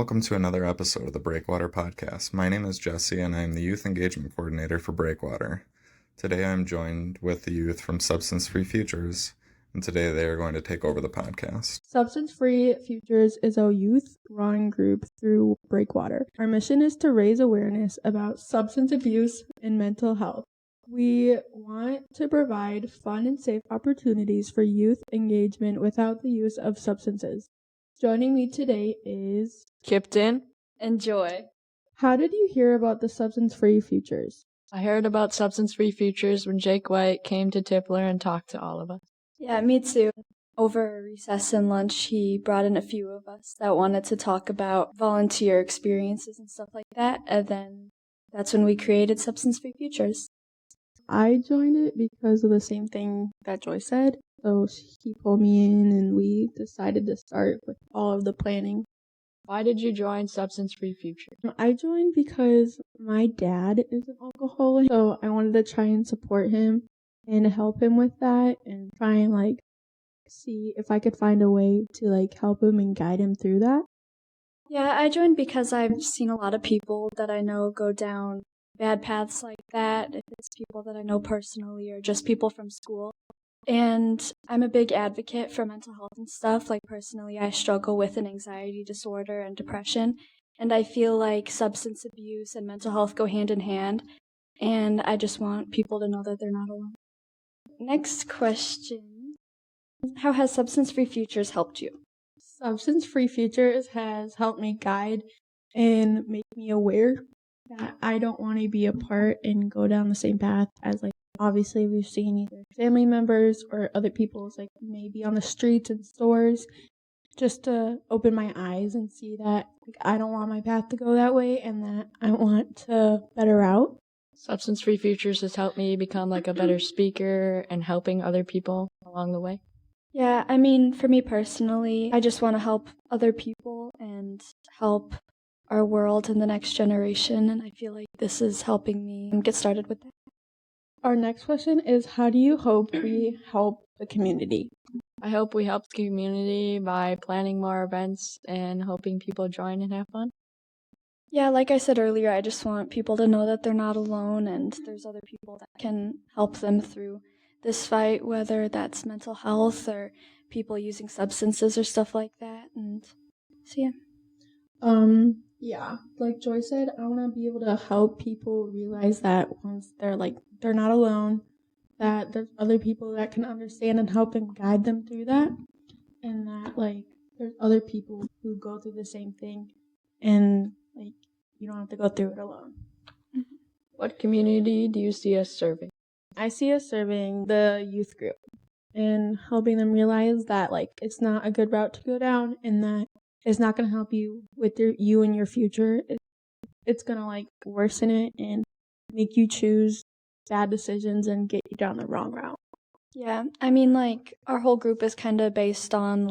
Welcome to another episode of the Breakwater Podcast. My name is Jesse, and I am the Youth Engagement Coordinator for Breakwater. Today I am joined with the youth from Substance Free Futures, and today they are going to take over the podcast. Substance Free Futures is a youth-run group through Breakwater. Our mission is to raise awareness about substance abuse and mental health. We want to provide fun and safe opportunities for youth engagement without the use of substances. Joining me today is Kipton and Joy. How did you hear about the Substance Free Futures? I heard about Substance Free Futures when Jake White came to Tippler and talked to all of us. Yeah, me too. Over recess and lunch, he brought in a few of us that wanted to talk about volunteer experiences and stuff like that, and then that's when we created Substance Free Futures. I joined it because of the same thing that Joy said. So he pulled me in and we decided to start with all of the planning. Why did you join Substance Free Futures? I joined because my dad is an alcoholic, so I wanted to try and support him and help him with that and try and see if I could find a way to help him and guide him through that. Yeah, I joined because I've seen a lot of people that I know go down bad paths like that, if it's people that I know personally or just people from school. And I'm a big advocate for mental health and stuff. Personally, I struggle with an anxiety disorder and depression, and I feel like substance abuse and mental health go hand in hand, and I just want people to know that they're not alone. Next question. How has Substance Free Futures helped you? Substance Free Futures has helped me guide and make me aware that I don't want to be a part and go down the same path as obviously we've seen either family members or other people's maybe on the streets and stores, just to open my eyes and see that I don't want my path to go that way and that I want to better out. Substance Free Futures has helped me become a better speaker and helping other people along the way. Yeah, for me personally, I just want to help other people and help our world and the next generation, and I feel like this is helping me get started with that. Our next question is, how do you hope we help the community? I hope we help the community by planning more events and hoping people join and have fun. Yeah, like I said earlier, I just want people to know that they're not alone and there's other people that can help them through this fight, whether that's mental health or people using substances or stuff like that. And so, yeah. Yeah, like Joy said, I want to be able to help people realize that once they're not alone, that there's other people that can understand and help and guide them through that, and that there's other people who go through the same thing, and you don't have to go through it alone. What community do you see us serving? I see us serving the youth group and helping them realize that it's not a good route to go down, and that it's not going to help you with you and your future. It's going to worsen it and make you choose bad decisions and get you down the wrong route. Yeah, our whole group is kind of based on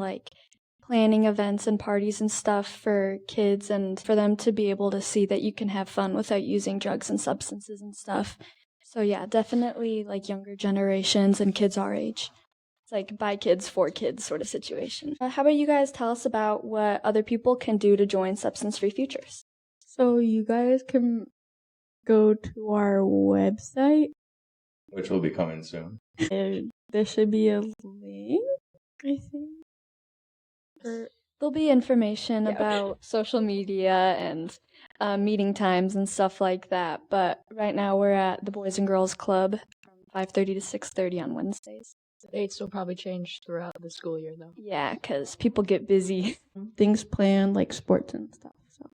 planning events and parties and stuff for kids and for them to be able to see that you can have fun without using drugs and substances and stuff. So yeah, definitely younger generations and kids our age. It's by kids, for kids sort of situation. How about you guys tell us about what other people can do to join Substance Free Futures? So you guys can go to our website, Which will be coming soon. There should be a link, I think. There'll be information about social media and meeting times and stuff like that. But right now we're at the Boys and Girls Club from 5:30 to 6:30 on Wednesdays. The dates will probably change throughout the school year, though. Yeah, because people get busy. Things planned, sports and stuff. So,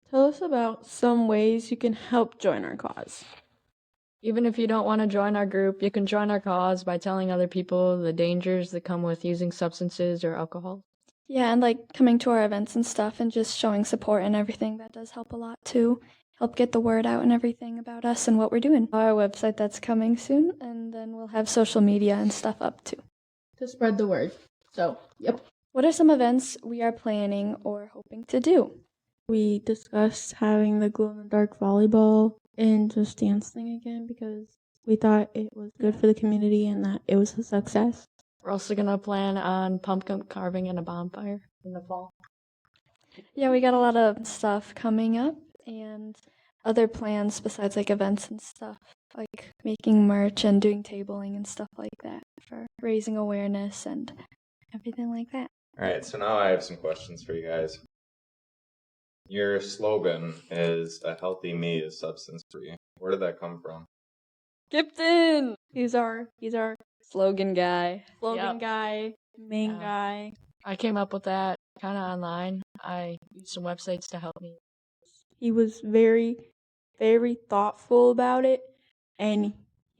tell us about some ways you can help join our cause. Even if you don't want to join our group, you can join our cause by telling other people the dangers that come with using substances or alcohol. Yeah, and coming to our events and stuff and just showing support and everything, that does help a lot too. Help get the word out and everything about us and what we're doing. Our website that's coming soon, and then we'll have social media and stuff up too. To spread the word. So, yep. What are some events we are planning or hoping to do? We discussed having the glow-in-the-dark volleyball and just dancing again because we thought it was good for the community and that it was a success. We're also going to plan on pumpkin carving and a bonfire in the fall. Yeah, we got a lot of stuff coming up and other plans besides like events and stuff, like making merch and doing tabling and stuff like that for raising awareness and everything like that. All right, so now I have some questions for you guys. Your slogan is "A healthy me is substance free." Where did that come from? Kipton! He's our Slogan guy. slogan Yep. guy, main Yeah. guy. I came up with that kind of online. I used some websites to help me. He was very, very thoughtful about it and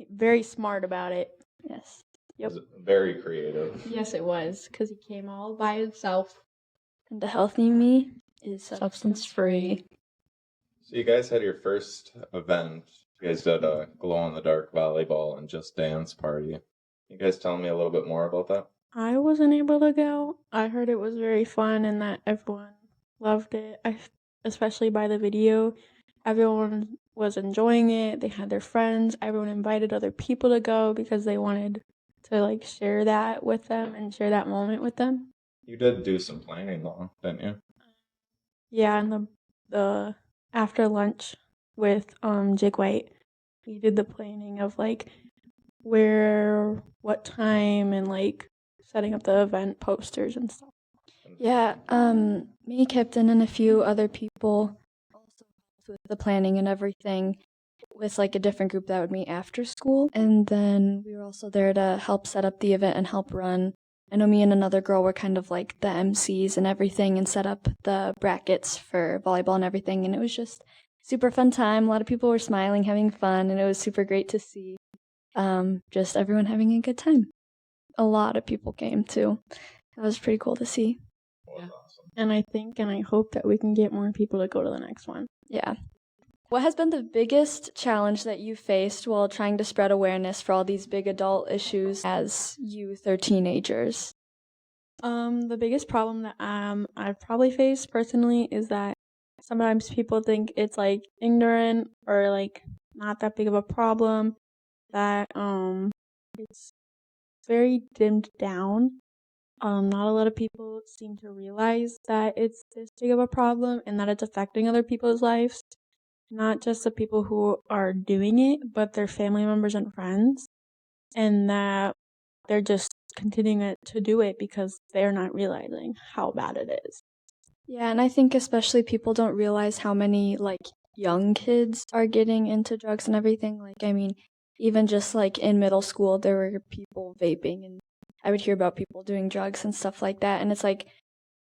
very smart about it. Yes. Yep. It was very creative. Yes, it was, because he came all by himself. And the healthy me is Substance free. So you guys had your first event. You guys did a glow-in-the-dark volleyball and just dance party. You guys tell me a little bit more about that? I wasn't able to go. I heard it was very fun and that everyone loved it, especially by the video. Everyone was enjoying it. They had their friends. Everyone invited other people to go because they wanted to like share that with them and share that moment with them. You did do some planning though, didn't you? Yeah, and the after lunch with Jake White, we did the planning of like where, what time, and like setting up the event posters and stuff. Yeah, me, Kipton, and a few other people also helped with the planning and everything with like a different group that would meet after school. And then we were also there to help set up the event and help run. I know me and another girl were kind of like the MCs and everything and set up the brackets for volleyball and everything. And it was just super fun time. A lot of people were smiling, having fun, and it was super great to see just everyone having a good time. A lot of people came too. That was pretty cool to see. Well, that's awesome. And I think and I hope that we can get more people to go to the next one. Yeah. What has been the biggest challenge that you faced while trying to spread awareness for all these big adult issues as youth or teenagers? The biggest problem that I've probably faced personally is that sometimes people think it's like ignorant or like not that big of a problem, that it's very dimmed down. Not a lot of people seem to realize that it's this big of a problem and that it's affecting other people's lives. Not just the people who are doing it, but their family members and friends. And that they're just continuing to do it because they're not realizing how bad it is. Yeah, and I think especially people don't realize how many like young kids are getting into drugs and everything. Like, I mean, even just like in middle school, there were people vaping, and I would hear about people doing drugs and stuff like that. And it's like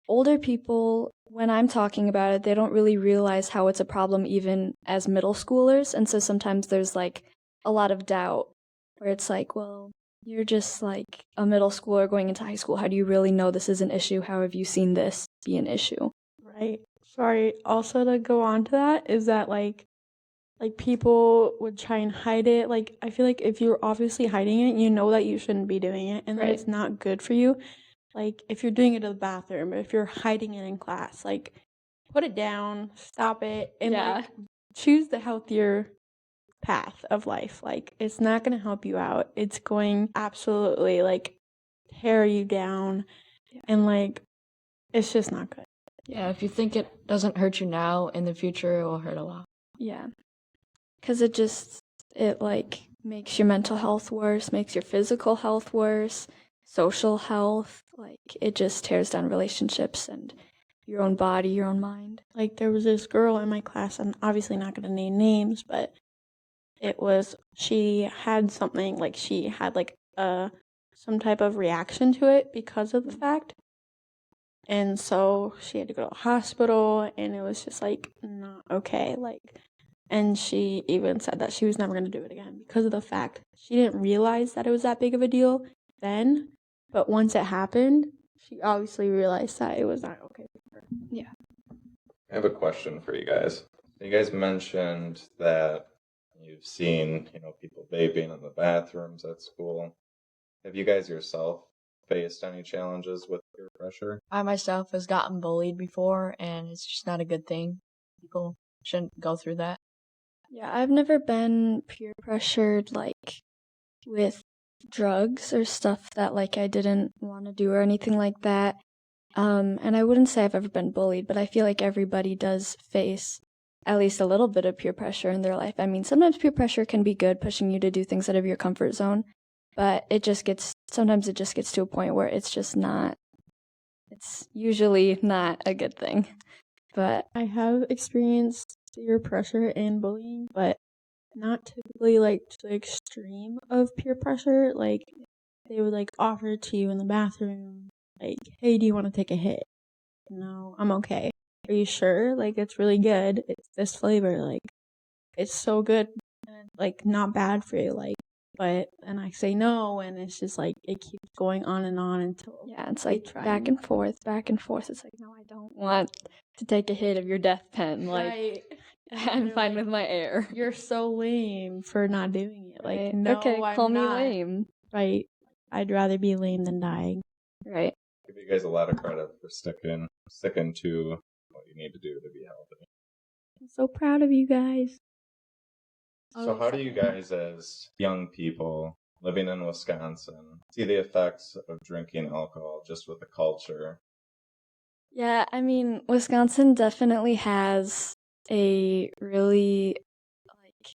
older people, when I'm talking about it, they don't really realize how it's a problem even as middle schoolers. And so sometimes there's like a lot of doubt where it's like, well, you're just like a middle schooler going into high school. How do you really know this is an issue? How have you seen this be an issue? Right. Sorry, also to go on to that is that like people would try and hide it. Like, I feel like if you're obviously hiding it, you know that you shouldn't be doing it and that Right. it's not good for you. Like, if you're doing it in the bathroom, if you're hiding it in class, like, put it down, stop it, and like, choose the healthier path of life. Like, it's not going to help you out. It's going absolutely like tear you down, and like, it's just not good. Yeah, if you think it doesn't hurt you now, in the future it will hurt a lot. Yeah. Because it like makes your mental health worse, makes your physical health worse, social health. Like, it just tears down relationships and your own body, your own mind. Like, there was this girl in my class, I'm obviously not going to name names, but she had something, like, she had, like, some type of reaction to it because of the fact. And so she had to go to the hospital, and it was just, like, not okay. Like, and she even said that she was never going to do it again because of the fact she didn't realize that it was that big of a deal then. But once it happened, she obviously realized that it was not okay for her. Yeah. I have a question for you guys. You guys mentioned that you've seen, people vaping in the bathrooms at school. Have you guys yourself faced any challenges with peer pressure? I myself has gotten bullied before, and it's just not a good thing. People shouldn't go through that. Yeah, I've never been peer pressured, like, with drugs or stuff that, like, I didn't want to do or anything like that. And I wouldn't say I've ever been bullied, but I feel like everybody does face at least a little bit of peer pressure in their life. I mean, sometimes peer pressure can be good, pushing you to do things out of your comfort zone, but sometimes it just gets to a point where it's usually not a good thing. But I have experienced peer pressure and bullying, but not typically like to the extreme of peer pressure. Like they would like offer it to you in the bathroom, like, hey, do you want to take a hit? No, I'm okay. Are you sure? Like, it's really good. It's this flavor. Like, it's so good. And, like, not bad for you. Like, and I say no, and it's just like, it keeps going on until. Yeah, it's like back and forth. It's like, no, I don't want to take a hit of your death pen. Like, right. I'm fine with my air. You're so lame for not doing it. Like, right. no, okay, call I'm me not. lame. Right. I'd rather be lame than dying. Right. Give you guys a lot of credit for sticking to what you need to do to be healthy. I'm so proud of you guys. So how do you guys, as young people living in Wisconsin, see the effects of drinking alcohol just with the culture? Yeah, I mean, Wisconsin definitely has a really, like,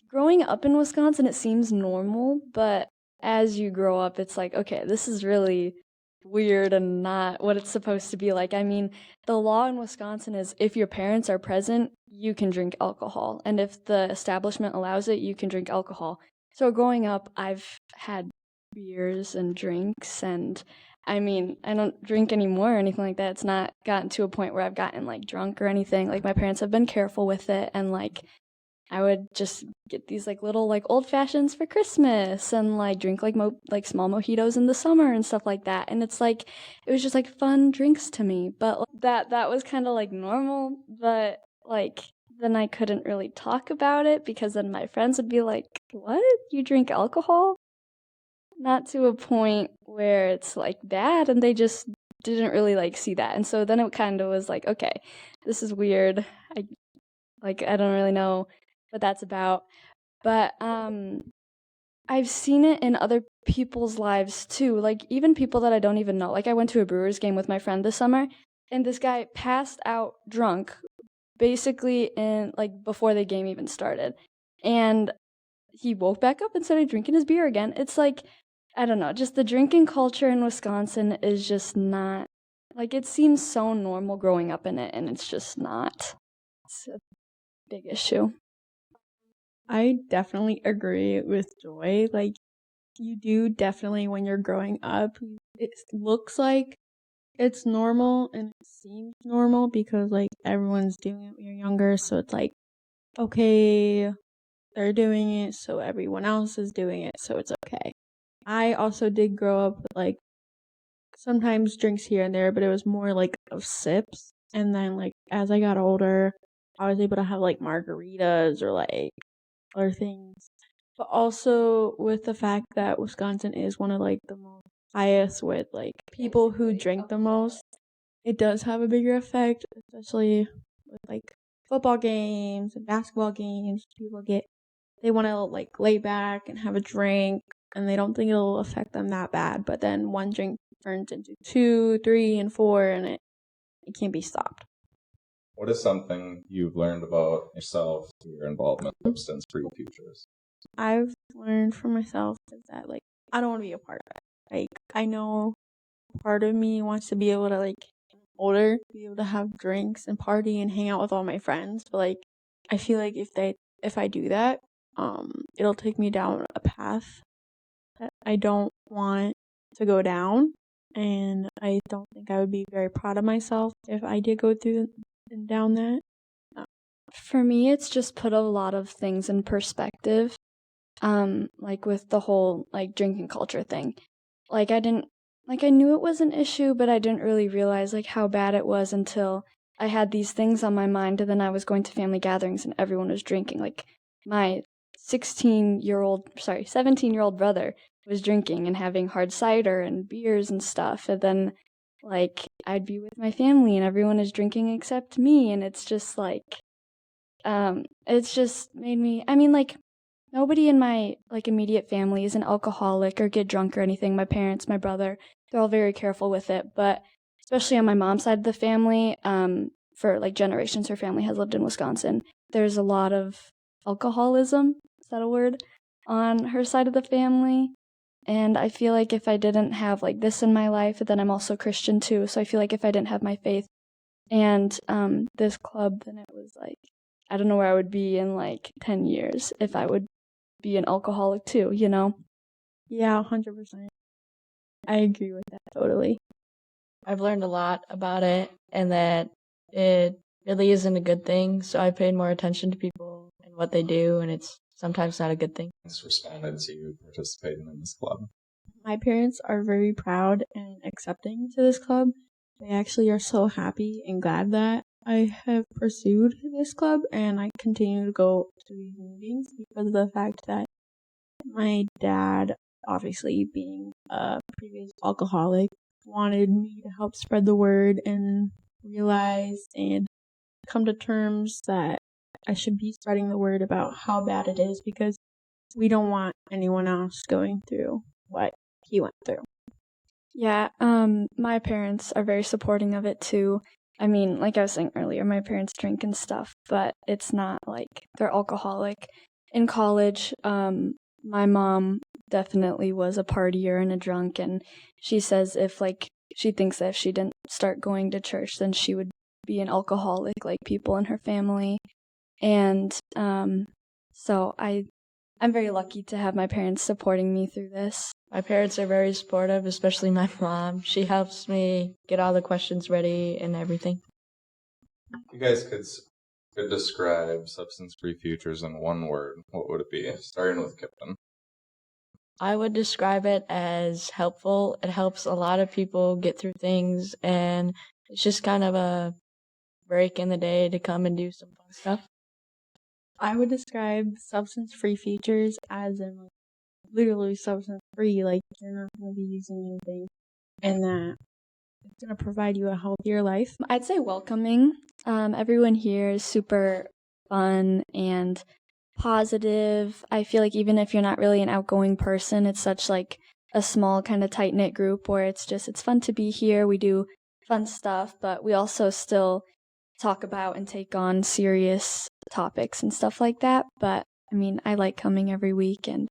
growing up in Wisconsin, it seems normal, but as you grow up, it's like, okay, this is really weird and not what it's supposed to be like. I mean, the law in Wisconsin is if your parents are present, you can drink alcohol. And if the establishment allows it, you can drink alcohol. So growing up, I've had beers and drinks, and I mean, I don't drink anymore or anything like that. It's not gotten to a point where I've gotten like drunk or anything. Like my parents have been careful with it, and like I would just get these like little like old fashions for Christmas and like drink like small mojitos in the summer and stuff like that. And it's like it was just like fun drinks to me. But like, that was kind of like normal, but like then I couldn't really talk about it because then my friends would be like, "What? You drink alcohol?" Not to a point where it's like bad, and they just didn't really like see that. And so then it kind of was like, okay, this is weird. I don't really know what that's about. But I've seen it in other people's lives too, like even people that I don't even know. Like I went to a Brewers game with my friend this summer, and this guy passed out drunk basically in like before the game even started. And he woke back up and started drinking his beer again. It's like, I don't know, just the drinking culture in Wisconsin is just not, like it seems so normal growing up in it, and it's just not. It's a big issue. I definitely agree with Joy. Like, you do definitely, when you're growing up, it looks like it's normal and it seems normal because, like, everyone's doing it when you're younger. So it's like, okay, they're doing it, so everyone else is doing it, so it's okay. I also did grow up with, like, sometimes drinks here and there, but it was more, like, of sips. And then, like, as I got older, I was able to have, like, margaritas or, like, other things. But also with the fact that Wisconsin is one of like the most highest with like people who drink the most, it does have a bigger effect, especially with like football games and basketball games. They want to like lay back and have a drink, and they don't think it'll affect them that bad. But then one drink turns into 2, 3, and 4, and it can't be stopped. What is something you've learned about yourself through your involvement in substance-free futures? I've learned for myself is that, like, I don't want to be a part of it. Like, I know part of me wants to be able to, like, older, be able to have drinks and party and hang out with all my friends. But, like, I feel like if I do that, it'll take me down a path that I don't want to go down. And I don't think I would be very proud of myself if I did go through and down that. For me, it's just put a lot of things in perspective. Like with the whole like drinking culture thing. Like I knew it was an issue, but I didn't really realize like how bad it was until I had these things on my mind, and then I was going to family gatherings and everyone was drinking. Like my 17-year-old brother was drinking and having hard cider and beers and stuff. And then like I'd be with my family and everyone is drinking except me, and it's just like it's just made me, I mean, like nobody in my like immediate family is an alcoholic or get drunk or anything. My parents, my brother, they're all very careful with it, but especially on my mom's side of the family, for like generations, her family has lived in Wisconsin. There's a lot of alcoholism, is that a word, on her side of the family. And I feel like if I didn't have like this in my life, then I'm also Christian too. So I feel like if I didn't have my faith and this club, then it was like, I don't know where I would be in like 10 years if I would be an alcoholic too, you know? Yeah, 100%. I agree with that totally. I've learned a lot about it and that it really isn't a good thing. So I paid more attention to people and what they do, and it's sometimes not a good thing. It's responded to you participating in this club. My parents are very proud and accepting to this club. They actually are so happy and glad that I have pursued this club and I continue to go to these meetings because of the fact that my dad, obviously being a previous alcoholic, wanted me to help spread the word and realize and come to terms that I should be spreading the word about how bad it is because we don't want anyone else going through what he went through. Yeah, my parents are very supporting of it too. I mean, like I was saying earlier, my parents drink and stuff, but it's not like they're alcoholic. In college, my mom definitely was a partier and a drunk, and she says she thinks that if she didn't start going to church, then she would be an alcoholic like people in her family. And so I'm very lucky to have my parents supporting me through this. My parents are very supportive, especially my mom. She helps me get all the questions ready and everything. You guys could describe substance-free futures in one word. What would it be? Starting with Kipton. I would describe it as helpful. It helps a lot of people get through things, and it's just kind of a break in the day to come and do some fun stuff. I would describe substance-free futures as in like literally substance-free, like you're not going to be using anything, and that it's going to provide you a healthier life. I'd say welcoming. Everyone here is super fun and positive. I feel like even if you're not really an outgoing person, it's such like a small kind of tight-knit group where it's fun to be here. We do fun stuff, but we also still talk about and take on serious topics and stuff like that. But I mean, I like coming every week and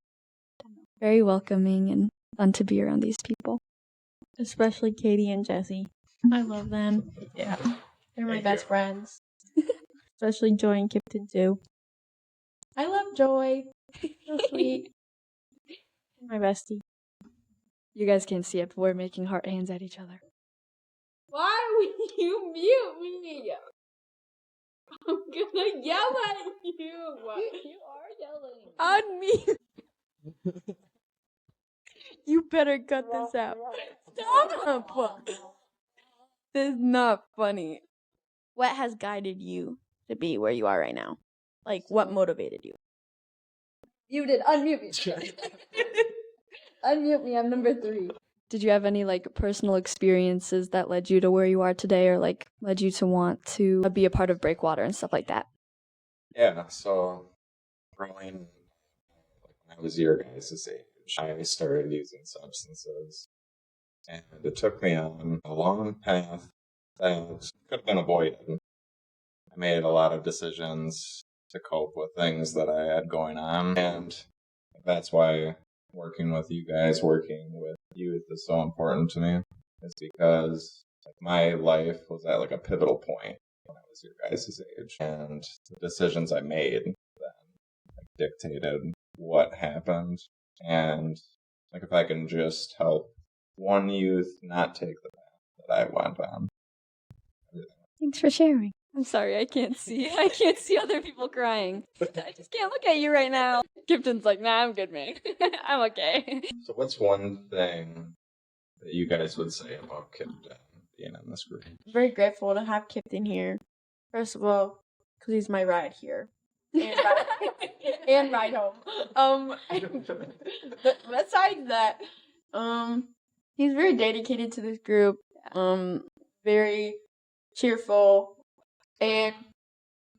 very welcoming and fun to be around these people. Especially Katie and Jesse. I love them. Yeah. They're my best friends. Especially Joy and Kipton too. I love Joy. So sweet. My bestie. You guys can't see it, but we're making heart hands at each other. Why would you mute me? I'm gonna yell at you. You are yelling. On me. You better cut this out. Stop. This is not funny. What has guided you to be where you are right now? Like, what motivated you? You did. Unmute me. Unmute me. I'm number 3. Did you have any like personal experiences that led you to where you are today, or like led you to want to be a part of Breakwater and stuff like that? Yeah, so growing when I was your guys' age, I started using substances, and it took me on a long path that could have been avoided. I made a lot of decisions to cope with things that I had going on, and that's why working with you guys, working with youth is so important to me, is because my life was at like a pivotal point when I was your guys' age, and the decisions I made then dictated what happened. And like if I can just help one youth not take the path that I went on. Thanks for sharing. I'm sorry, I can't see other people crying. I just can't look at you right now. Kipton's like, nah, I'm good, man. I'm okay. So what's one thing that you guys would say about Kipton being in this group? Very grateful to have Kipton here. First of all, because he's my ride here. And ride home. Besides that, he's very dedicated to this group. Very cheerful, and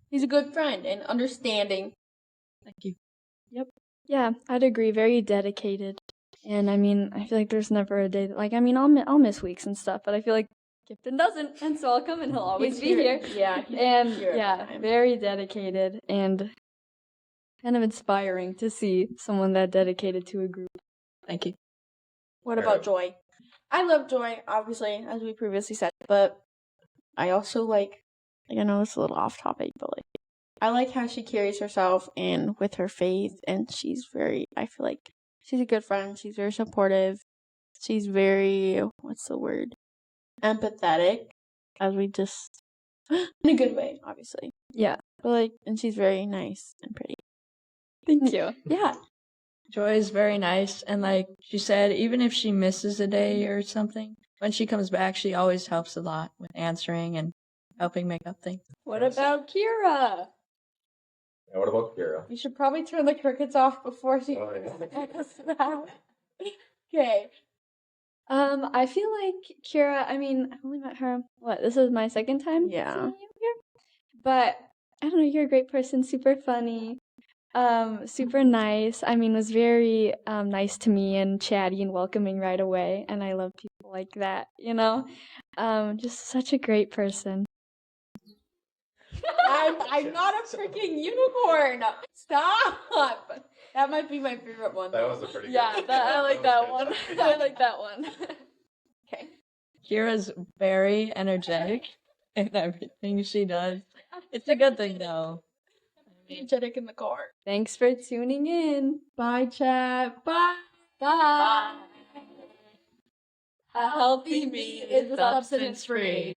he's a good friend and understanding. Thank you. Yep. Yeah, I'd agree. Very dedicated. And I mean, I feel like there's never a day that, like, I mean, I'll miss weeks and stuff, but I feel like Kipton doesn't, and so I'll come and he'll always He's be here. Yeah. And here every yeah, time. very dedicated and kind of inspiring to see someone that dedicated to a group. Thank you. What about Joy? I love Joy, obviously, as we previously said, but I also like I know it's a little off topic, but like I like how she carries herself and with her faith, and I feel like she's a good friend. She's very supportive. She's very, what's the word? Empathetic, as we just, in a good way, obviously. Yeah. But and she's very nice and pretty. Thank you. Yeah. Joy is very nice, and like she said, even if she misses a day or something, when she comes back, she always helps a lot with answering and helping make up things. What about Kira? Yeah, what about Kira? You should probably turn the crickets off before she Okay. I feel like Kira, I only met her, this is my second time Yeah. seeing you here? But, I don't know, you're a great person, super funny, super nice. Was very nice to me and chatty and welcoming right away, and I love people like that, just such a great person. I'm not a freaking unicorn. Stop. That might be my favorite one. That was a pretty good Yeah, one. I like that one. I like that one. Okay. Kira's very energetic in everything she does. It's a good thing, though. Energetic in the car. Thanks for tuning in. Bye, chat. Bye. Bye. A healthy me is substance free.